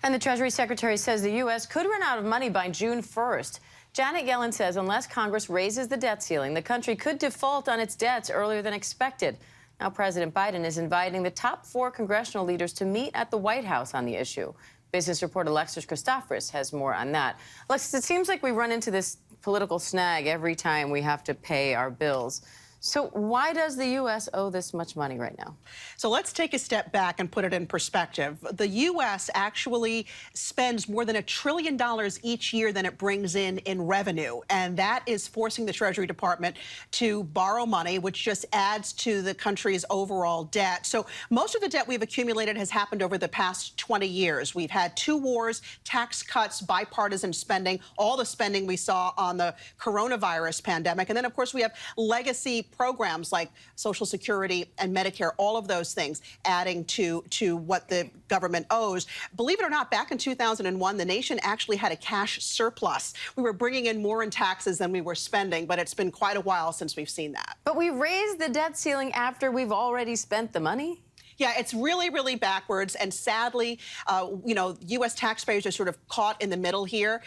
And the Treasury Secretary says the U.S. could run out of money by June 1st. Janet Yellen says unless Congress raises the debt ceiling, the country could default on its debts earlier than expected. Now, President Biden is inviting the top 4 congressional leaders to meet at the White House on the issue. Business reporter Alexis Christoforous has more on that. Alexis, it seems like we run into this political snag every time we have to pay our bills. So why does the U.S. owe this much money right now? So let's take a step back and put it in perspective. The U.S. actually spends more than $1 trillion each year than it brings in revenue. And that is forcing the Treasury Department to borrow money, which just adds to the country's overall debt. So most of the debt we've accumulated has happened over the past 20 years. We've had 2 wars, tax cuts, bipartisan spending, all the spending we saw on the coronavirus pandemic. And then, of course, we have legacy programs like Social Security and Medicare, all of those things adding to what the government owes. Believe it or not, back in 2001, the nation actually had a cash surplus. We were bringing in more in taxes than we were spending, but it's been quite a while since we've seen that. But we raised the debt ceiling after we've already spent the money? Yeah, it's really, really backwards. And sadly, U.S. taxpayers are sort of caught in the middle here,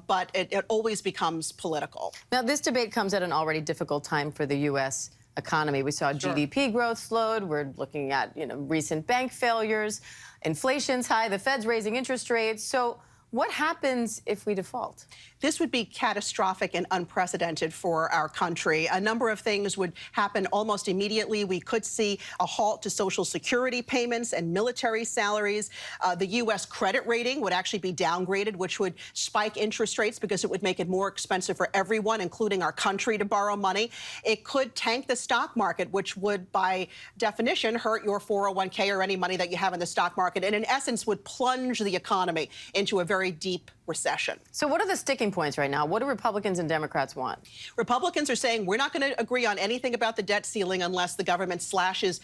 but it always becomes political. Now, this debate comes at an already difficult time for the U.S. economy. We saw GDP growth slowed. We're looking at, recent bank failures. Inflation's high. The Fed's raising interest rates. So what happens if we default? This would be catastrophic and unprecedented for our country. A number of things would happen almost immediately. We could see a halt to Social Security payments and military salaries. The U.S. credit rating would actually be downgraded, which would spike interest rates because it would make it more expensive for everyone, including our country, to borrow money. It could tank the stock market, which would, by definition, hurt your 401k or any money that you have in the stock market, and in essence would plunge the economy into a very deep recession. So what are the sticking points right now? What do Republicans and Democrats want? Republicans are saying we're not going to agree on anything about the debt ceiling unless the government slashes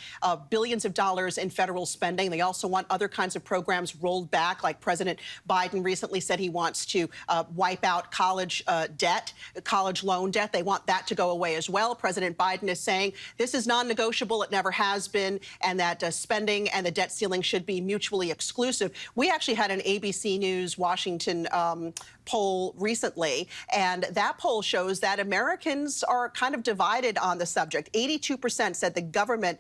billions of dollars in federal spending. They also want other kinds of programs rolled back, like President Biden recently said he wants to wipe out college debt, college loan debt. They want that to go away as well. President Biden is saying this is non-negotiable. It never has been, and that spending and the debt ceiling should be mutually exclusive. We actually had an ABC News Washington poll recently, and that poll shows that Americans are kind of divided on the subject. 82% said the government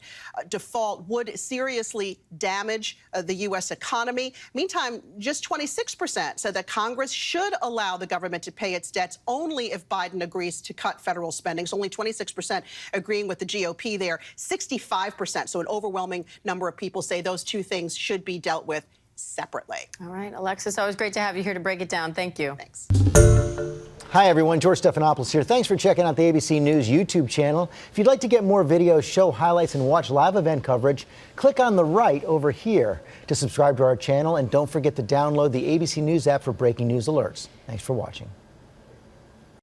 default would seriously damage the U.S. economy. Meantime, just 26% said that Congress should allow the government to pay its debts only if Biden agrees to cut federal spending. So only 26% agreeing with the GOP there. 65%, so an overwhelming number of people say those two things should be dealt with separately. All right, Alexis, always great to have you here to break it down. Thank you. Thanks. Hi, everyone. George Stephanopoulos here. Thanks for checking out the ABC News YouTube channel. If you'd like to get more videos, show highlights, and watch live event coverage, click on the right over here to subscribe to our channel. And don't forget to download the ABC News app for breaking news alerts. Thanks for watching.